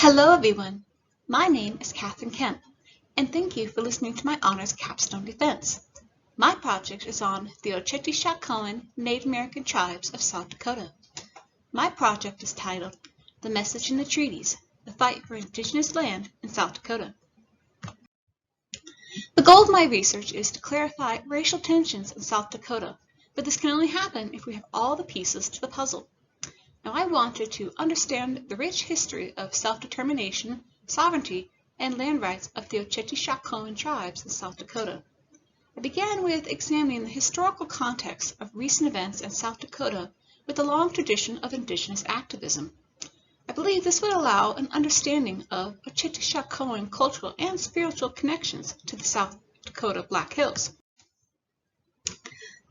Hello everyone, my name is Katherine Kemp, and thank you for listening to my Honors Capstone Defense. My project is on the Oceti Sakowin Native American Tribes of South Dakota. My project is titled The Message in the Treaties, the Fight for Indigenous Land in South Dakota. The goal of my research is to clarify racial tensions in South Dakota, but this can only happen if we have all the pieces to the puzzle. Now, I wanted to understand the rich history of self-determination, sovereignty, and land rights of the Oceti Sakowin tribes in South Dakota. I began with examining the historical context of recent events in South Dakota with a long tradition of indigenous activism. I believe this would allow an understanding of Oceti Sakowin cultural and spiritual connections to the South Dakota Black Hills.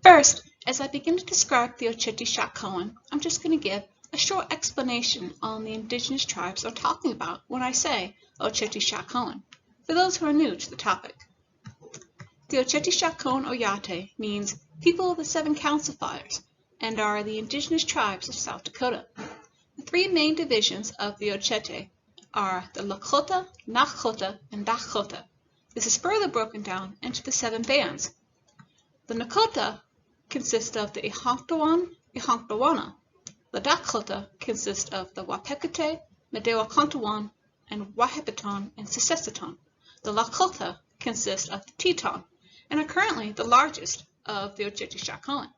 First, as I begin to describe the Oceti Sakowin, I'm just going to give a short explanation on the indigenous tribes I'm talking about when I say Oceti Sakowin, for those who are new to the topic. The Oceti Sakowin Oyate means people of the 7 council fires and are the indigenous tribes of South Dakota. The 3 main divisions of the Oceti are the Lakota, Nakota, and Dakota. This is further broken down into the 7 bands. The Nakota consist of the Ihonktawan, the Dakota consists of the Wapekute, Medewakantawan, and Wahepiton and Sisseton. The Lakota consists of the Teton and are currently the largest of the Oceti Sakowin.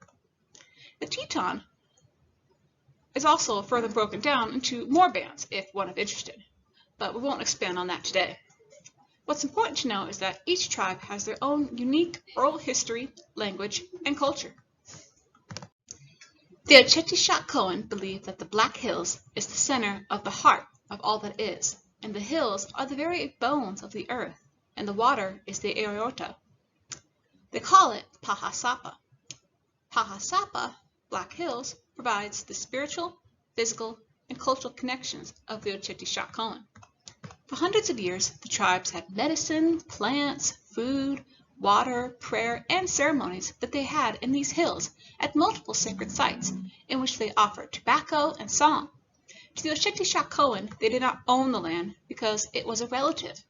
The Teton is also further broken down into more bands if one is interested, but we won't expand on that today. What's important to know is that each tribe has their own unique oral history, language, and culture. The Oceti Sakowin believe that the Black Hills is the center of the heart of all that is, and the hills are the very bones of the earth, and the water is the aorta. They call it Paha Sapa. Paha Sapa, Black Hills, provides the spiritual, physical, and cultural connections of the Oceti Sakowin. For hundreds of years, the tribes had medicine, plants, food, water, prayer, and ceremonies that they had in these hills at multiple sacred sites in which they offered tobacco and song. To the Oceti Sakowin, they did not own the land because it was a relative.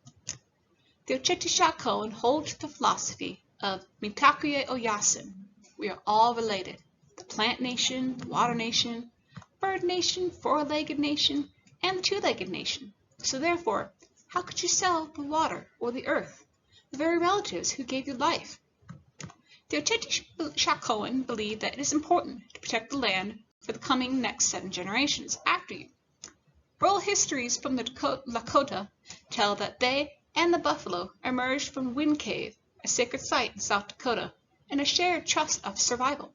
The Oceti Sakowin holds the philosophy of Mitakuye Oyasin. We are all related. The plant nation, the water nation, bird nation, 4-legged nation, and the 2-legged nation. So therefore, how could you sell the water or the earth? The very relatives who gave you life. The Oceti Sakowin believe that it is important to protect the land for the coming next 7 generations after you. Oral histories from the Dakota tell that they and the buffalo emerged from Wind Cave, a sacred site in South Dakota, and a shared trust of survival.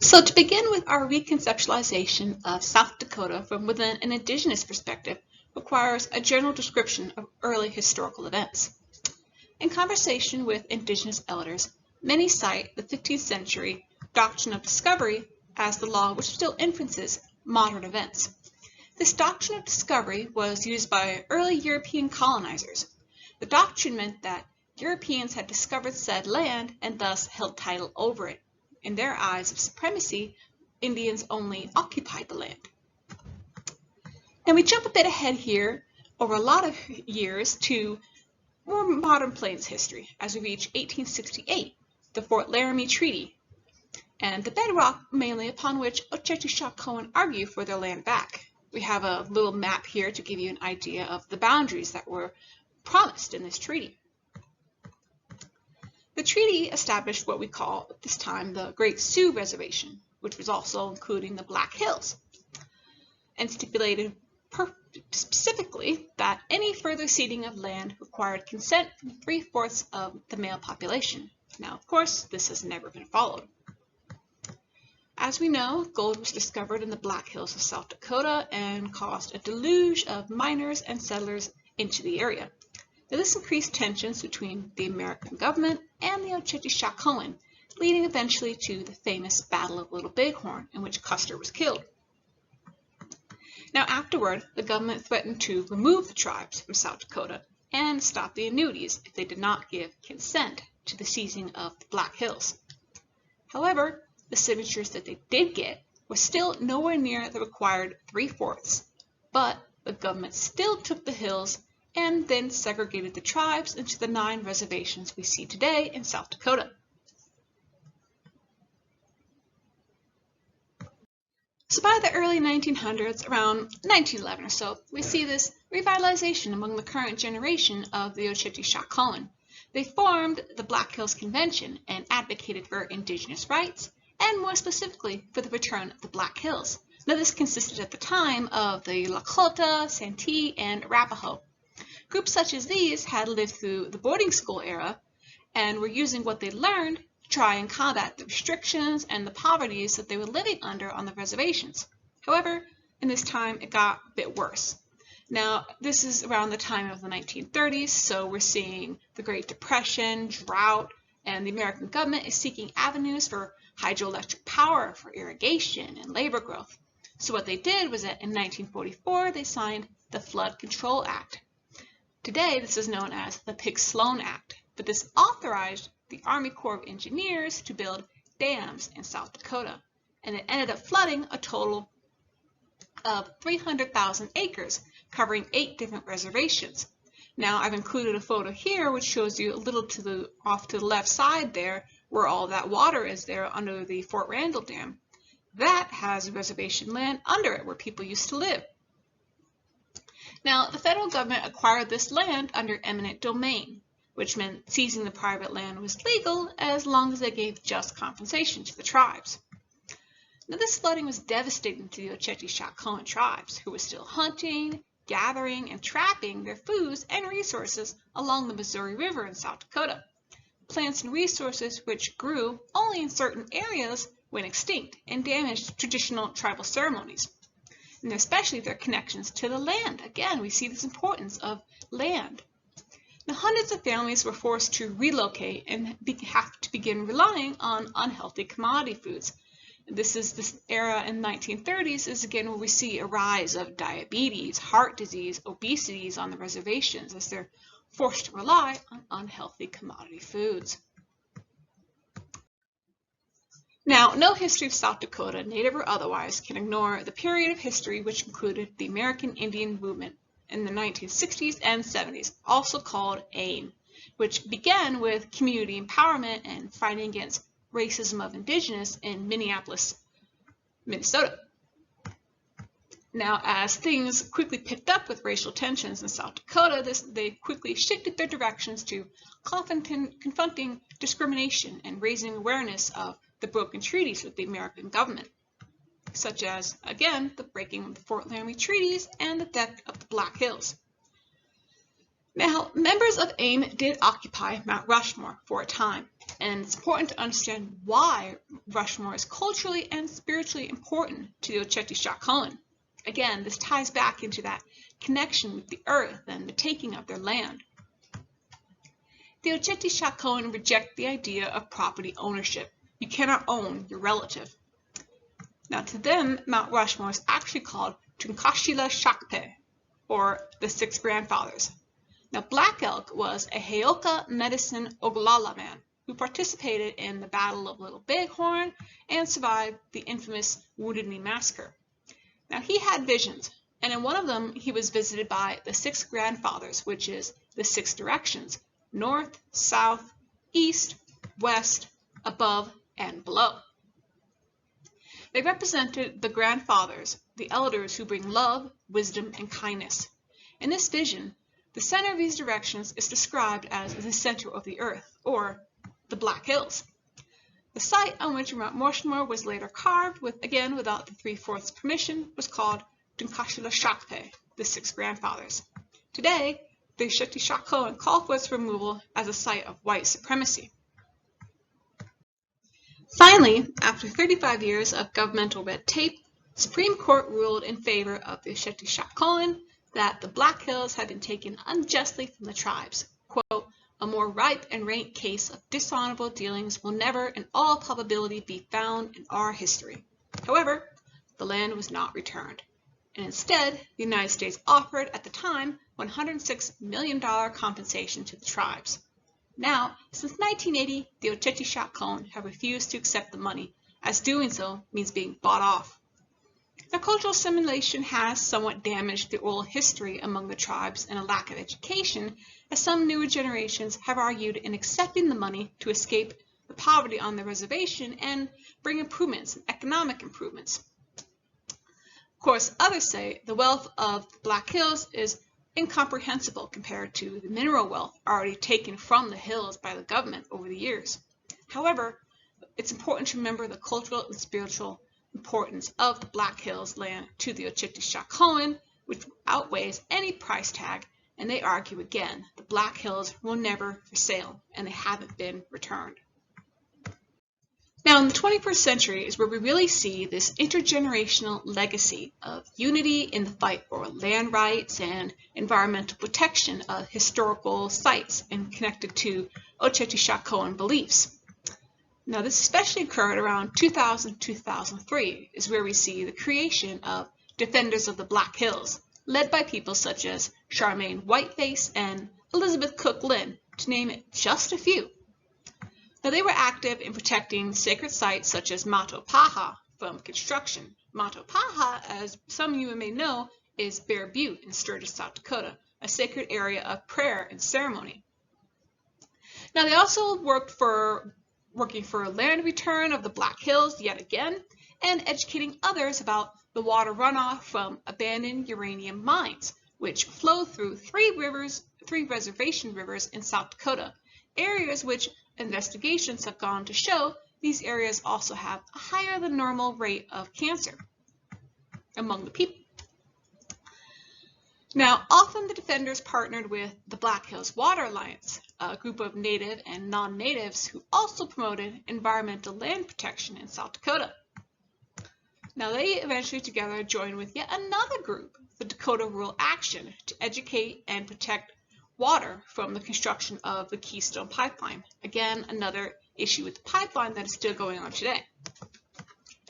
So to begin with our reconceptualization of South Dakota from within an indigenous perspective requires a general description of early historical events. In conversation with indigenous elders, many cite the 15th century doctrine of discovery as the law which still influences modern events. This doctrine of discovery was used by early European colonizers. The doctrine meant that Europeans had discovered said land and thus held title over it. In their eyes of supremacy, Indians only occupied the land. Now we jump a bit ahead here over a lot of years to more modern Plains history as we reach 1868, the Fort Laramie Treaty, and the bedrock mainly upon which Oceti Sakowin argue for their land back. We have a little map here to give you an idea of the boundaries that were promised in this treaty. The treaty established what we call at this time the Great Sioux Reservation, which was also including the Black Hills, and stipulated specifically that any further ceding of land required consent from 3/4 of the male population. Now, of course, this has never been followed. As we know, gold was discovered in the Black Hills of South Dakota and caused a deluge of miners and settlers into the area. Now, this increased tensions between the American government and the Oceti Sakowin, leading eventually to the famous Battle of Little Bighorn, in which Custer was killed. Now afterward, the government threatened to remove the tribes from South Dakota and stop the annuities if they did not give consent to the seizing of the Black Hills. However, the signatures that they did get was still nowhere near the required 3/4, but the government still took the hills and then segregated the tribes into the 9 reservations we see today in South Dakota. So by the early 1900s, around 1911 or so, we see this revitalization among the current generation of the Oceti Sakowin. They formed the Black Hills Convention and advocated for indigenous rights, and more specifically for the return of the Black Hills. Now this consisted at the time of the Lakota, Santee, and Arapaho. Groups such as these had lived through the boarding school era and were using what they learned to try and combat the restrictions and the poverties that they were living under on the reservations. However, in this time it got a bit worse. Now, this is around the time of the 1930s, so we're seeing the Great Depression, drought, and the American government is seeking avenues for hydroelectric power for irrigation and labor growth. So what they did was that in 1944, they signed the Flood Control Act. Today, this is known as the Pig-Sloan Act, but this authorized the Army Corps of Engineers to build dams in South Dakota, and it ended up flooding a total of 300,000 acres, covering 8 different reservations. Now I've included a photo here which shows you a little off to the left side there where all that water is there under the Fort Randall Dam. That has reservation land under it where people used to live. Now the federal government acquired this land under eminent domain, which meant seizing the private land was legal as long as they gave just compensation to the tribes. Now this flooding was devastating to the Oceti Sakowin tribes, who were still hunting, gathering, and trapping their foods and resources along the Missouri River in South Dakota. Plants and resources which grew only in certain areas went extinct and damaged traditional tribal ceremonies, and especially their connections to the land. Again, we see this importance of land. Now, hundreds of families were forced to relocate and have to begin relying on unhealthy commodity foods. This era in the 1930s is again where we see a rise of diabetes, heart disease, obesities on the reservations as they're forced to rely on unhealthy commodity foods. Now, no history of South Dakota, native or otherwise, can ignore the period of history which included the American Indian movement in the 1960s and 70s, also called AIM, which began with community empowerment and fighting against racism of indigenous in Minneapolis, Minnesota. Now, as things quickly picked up with racial tensions in South Dakota, they quickly shifted their directions to confronting discrimination and raising awareness of the broken treaties with the American government, such as, again, the breaking of the Fort Laramie Treaties and the death of the Black Hills. Now, members of AIM did occupy Mount Rushmore for a time, and it's important to understand why Rushmore is culturally and spiritually important to the Oceti Sakowin. Again, this ties back into that connection with the earth and the taking of their land. The Oceti Sakowin reject the idea of property ownership. You cannot own your relative. Now, to them, Mount Rushmore is actually called Tunkashila Shakpe, or the 6 grandfathers. Now, Black Elk was a Heoka medicine Oglala man who participated in the Battle of Little Bighorn and survived the infamous Wounded Knee Massacre. Now, he had visions, and in one of them, he was visited by the 6 grandfathers, which is the 6 directions: north, south, east, west, above, and below. They represented the grandfathers, the elders who bring love, wisdom, and kindness. In this vision, the center of these directions is described as the center of the earth, or the Black Hills. The site on which Mount Rushmore was later carved, again without the 3/4 permission, was called Tunkashila Shakpe, the 6 grandfathers. Today, the Oceti Sakowin call for its removal as a site of white supremacy. Finally, after 35 years of governmental red tape, the Supreme Court ruled in favor of the Oceti Sakowin that the Black Hills had been taken unjustly from the tribes. Quote, "A more ripe and rank case of dishonorable dealings will never in all probability be found in our history." However, the land was not returned, and instead the United States offered at the time $106 million compensation to the tribes. Now, since 1980, the Oceti Sakowin have refused to accept the money, as doing so means being bought off Now, cultural assimilation has somewhat damaged the oral history among the tribes and a lack of education, as some newer generations have argued in accepting the money to escape the poverty on the reservation and bring improvements, economic improvements. Of course, others say the wealth of the Black Hills is incomprehensible compared to the mineral wealth already taken from the hills by the government over the years. However, it's important to remember the cultural and spiritual importance of the Black Hills land to the Oceti Sakowin, which outweighs any price tag, and they argue again the Black Hills were never for sale and they haven't been returned. Now, in the 21st century is where we really see this intergenerational legacy of unity in the fight for land rights and environmental protection of historical sites and connected to Oceti Sakowin beliefs. Now, this especially occurred around 2000-2003 is where we see the creation of Defenders of the Black Hills, led by people such as Charmaine Whiteface and Elizabeth Cook Lynn, to name just a few. Now, they were active in protecting sacred sites such as Mato Paha from construction. Mato Paha, as some of you may know, is Bear Butte in Sturgis, South Dakota, a sacred area of prayer and ceremony. Now, they also working for land return of the Black Hills yet again, and educating others about the water runoff from abandoned uranium mines, which flow through three reservation rivers in South Dakota, areas which investigations have gone to show these areas also have a higher than normal rate of cancer among the people. Now, often the defenders partnered with the Black Hills Water Alliance, a group of native and non-natives who also promoted environmental land protection in South Dakota. Now, they eventually together joined with yet another group, the Dakota Rural Action, to educate and protect water from the construction of the Keystone Pipeline. Again, another issue with the pipeline that is still going on today.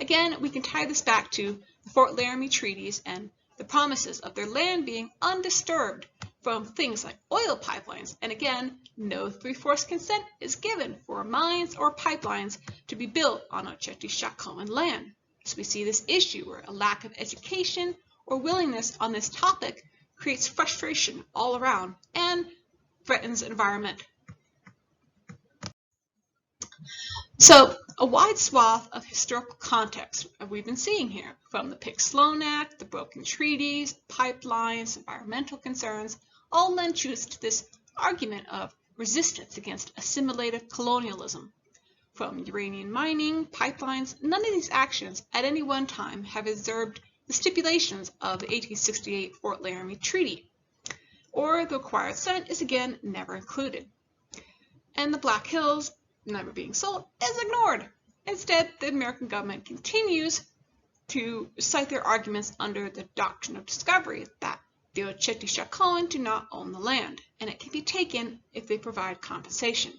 Again, we can tie this back to the Fort Laramie Treaties and the promises of their land being undisturbed from things like oil pipelines. And again, no 3/4 consent is given for mines or pipelines to be built on Oceti Sakowin land. So we see this issue where a lack of education or willingness on this topic creates frustration all around and threatens the environment. So a wide swath of historical context we've been seeing here, from the Pick-Sloan Act, the broken treaties, pipelines, environmental concerns, all lend truth to this argument of resistance against assimilative colonialism. From uranium mining, pipelines, none of these actions at any one time have observed the stipulations of the 1868 Fort Laramie Treaty, or the required consent is again never included. And the Black Hills, never being sold, is ignored. Instead, the American government continues to cite their arguments under the doctrine of discovery that the Oceti Sakowin do not own the land, and it can be taken if they provide compensation.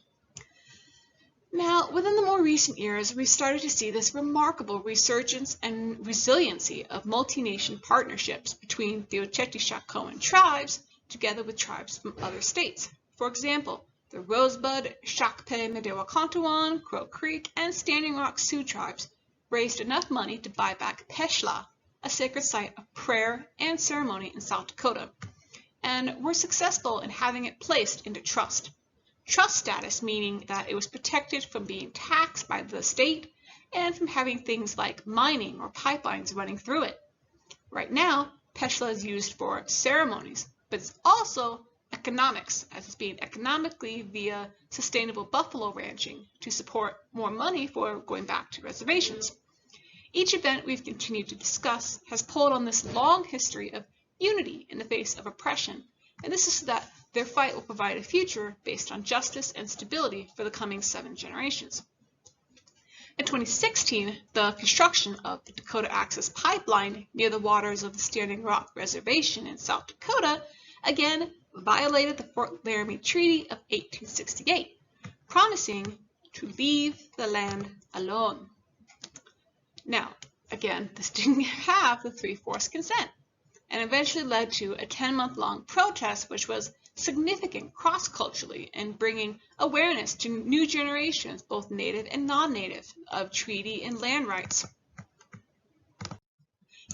Now, within the more recent years, we've started to see this remarkable resurgence and resiliency of multi-nation partnerships between the Oceti Sakowin tribes together with tribes from other states. For example, the Rosebud, Shakpe, Medewakantuan, Crow Creek, and Standing Rock Sioux tribes raised enough money to buy back Peshla, a sacred site of prayer and ceremony in South Dakota, and were successful in having it placed into trust. Trust status meaning that it was protected from being taxed by the state and from having things like mining or pipelines running through it. Right now, Peshla is used for ceremonies, but it's also economics, as it's being economically via sustainable buffalo ranching to support more money for going back to reservations. Each event we've continued to discuss has pulled on this long history of unity in the face of oppression, and this is so that their fight will provide a future based on justice and stability for the coming 7 generations. In 2016, the construction of the Dakota Access Pipeline near the waters of the Standing Rock Reservation in South Dakota again violated the Fort Laramie Treaty of 1868, promising to leave the land alone. Now, again, this didn't have the 3/4 consent, and eventually led to a 10-month-long protest, which was significant cross-culturally in bringing awareness to new generations, both native and non-native, of treaty and land rights.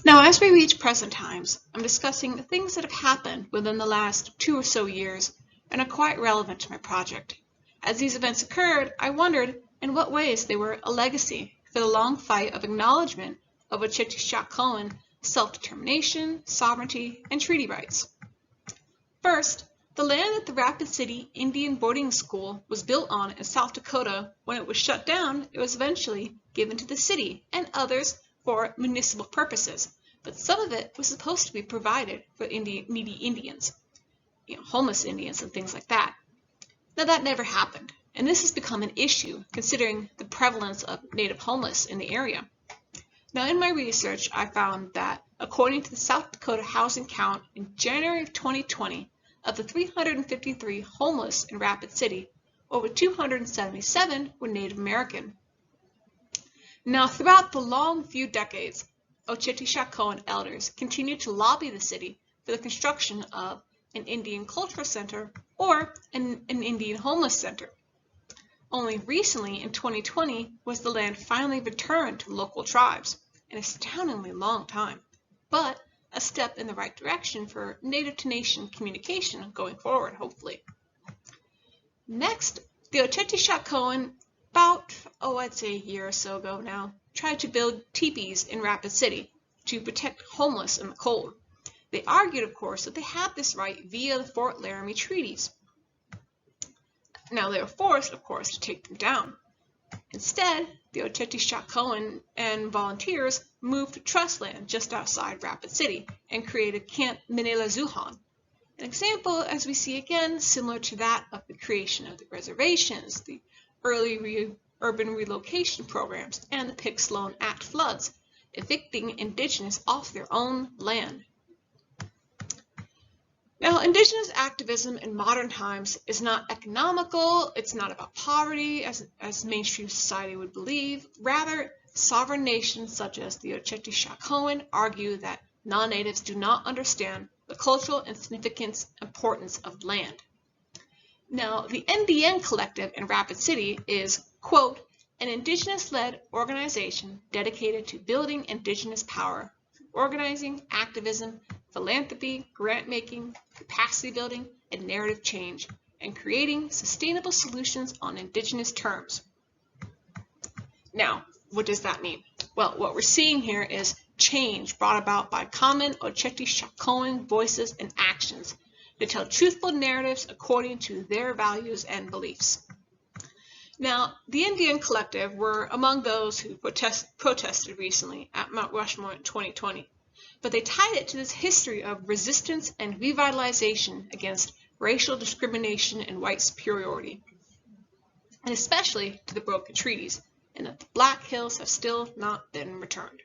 Now, as we reach present times, I'm discussing things that have happened within the last 2 or so years and are quite relevant to my project. As these events occurred, I wondered in what ways they were a legacy for the long fight of acknowledgement of Oceti Sakowin self-determination, sovereignty, and treaty rights. First, the land that the Rapid City Indian Boarding School was built on in South Dakota, when it was shut down, it was eventually given to the city and others for municipal purposes, but some of it was supposed to be provided for needy Indians, homeless Indians and things like that. Now that never happened, and this has become an issue considering the prevalence of native homeless in the area. Now in my research, I found that according to the South Dakota housing count in January of 2020, of the 353 homeless in Rapid City, over 277 were Native American. Now throughout the long few decades, Oceti Sakowin elders continued to lobby the city for the construction of an Indian Cultural Center or an Indian Homeless Center. Only recently, in 2020, was the land finally returned to local tribes, an astoundingly long time, but a step in the right direction for native-to-nation communication going forward, hopefully. Next, the Oceti Sakowin, about, I'd say a year or so ago now, tried to build teepees in Rapid City to protect homeless in the cold. They argued, of course, that they had this right via the Fort Laramie Treaties. Now they were forced, of course, to take them down. Instead, the Oceti Sakowin and volunteers moved to trust land just outside Rapid City and created Camp Minelazuhan, an example, as we see again, similar to that of the creation of the reservations, the early urban relocation programs, and the Pick-Sloan Act floods, evicting Indigenous off their own land. Now, Indigenous activism in modern times is not economical, it's not about poverty, as mainstream society would believe. Rather, sovereign nations such as the Oceti Sakowin argue that non-natives do not understand the cultural and significance importance of land. Now, the NDN Collective in Rapid City is, quote, an Indigenous-led organization dedicated to building Indigenous power through organizing, activism, philanthropy, grant-making, capacity building, and narrative change, and creating sustainable solutions on Indigenous terms. Now, what does that mean? Well, what we're seeing here is change brought about by common Oceti Sakowin voices and actions to tell truthful narratives according to their values and beliefs. Now, the NDN Collective were among those who protested recently at Mount Rushmore in 2020. But they tied it to this history of resistance and revitalization against racial discrimination and white superiority, and especially to the broken treaties, and that the Black Hills have still not been returned.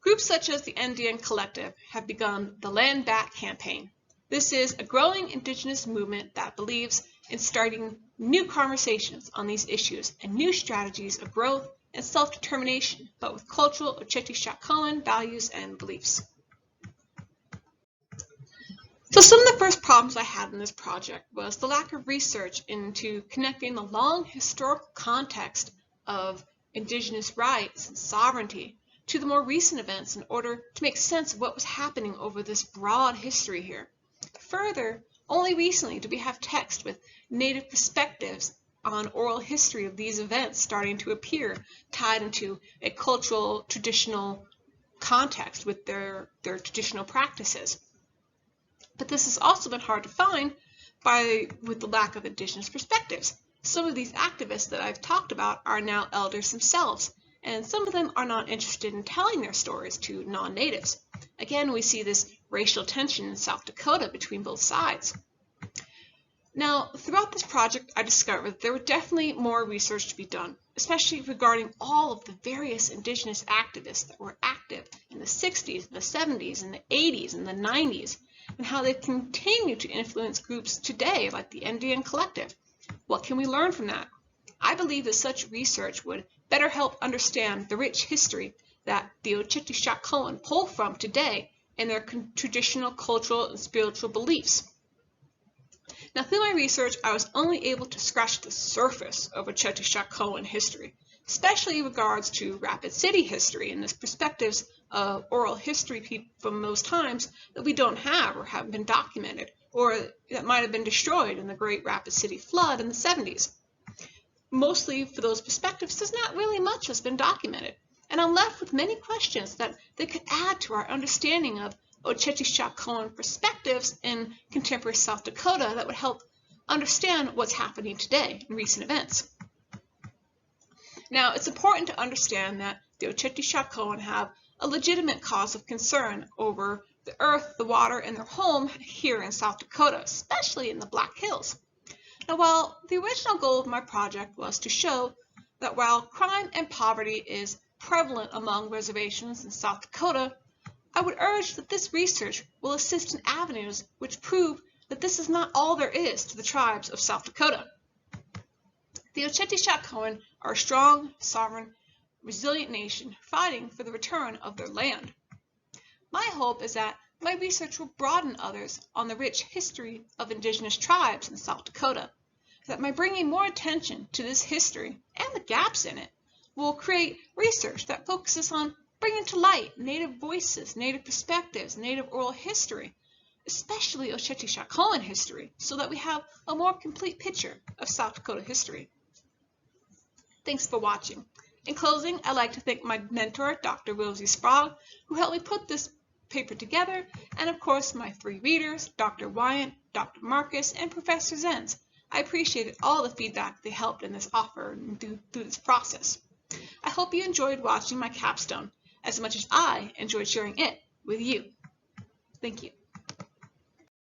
Groups such as the NDN Collective have begun the Land Back campaign. This is a growing Indigenous movement that believes in starting new conversations on these issues and new strategies of growth and self-determination, but with cultural Oceti Sakowin values and beliefs. So some of the first problems I had in this project was the lack of research into connecting the long historical context of Indigenous rights and sovereignty to the more recent events in order to make sense of what was happening over this broad history here. Further, only recently do we have text with Native perspectives on oral history of these events starting to appear, tied into a cultural, traditional context with their traditional practices. But this has also been hard to find with the lack of Indigenous perspectives. Some of these activists that I've talked about are now elders themselves, and some of them are not interested in telling their stories to non-natives. Again, we see this racial tension in South Dakota between both sides. Now, throughout this project, I discovered that there was definitely more research to be done, especially regarding all of the various Indigenous activists that were active in the 60s, the 70s, and the 80s, and the 90s, and how they continue to influence groups today, like the NDN Collective. What can we learn from that? I believe that such research would better help understand the rich history that the Oceti Sakowin pull from today in their traditional cultural and spiritual beliefs. Now, through my research, I was only able to scratch the surface of Oceti Sakowin history, especially in regards to Rapid City history and the perspectives oral history from those times that we don't have or haven't been documented, or that might have been destroyed in the Great Rapid City Flood in the 70s. Mostly for those perspectives, there's not really much that's been documented, and I'm left with many questions that could add to our understanding of Oceti Sakowin perspectives in contemporary South Dakota that would help understand what's happening today in recent events. Now, it's important to understand that the Oceti Sakowin have a legitimate cause of concern over the earth, the water, and their home here in South Dakota, especially in the Black Hills. Now, while the original goal of my project was to show that while crime and poverty is prevalent among reservations in South Dakota, I would urge that this research will assist in avenues which prove that this is not all there is to the tribes of South Dakota. The Oceti Sakowin are a strong, sovereign, resilient nation fighting for the return of their land. My hope is that my research will broaden others on the rich history of Indigenous tribes in South Dakota, that by bringing more attention to this history and the gaps in it will create research that focuses on bringing to light Native voices, Native perspectives, Native oral history, especially Oceti Sakowin history, so that we have a more complete picture of South Dakota history. Thanks for watching. In closing, I'd like to thank my mentor, Dr. Rosie Sprague, who helped me put this paper together, and of course my 3 readers, Dr. Wyant, Dr. Marcus, and Professor Zenz. I appreciated all the feedback they helped in this offer and through this process. I hope you enjoyed watching my capstone as much as I enjoyed sharing it with you. Thank you.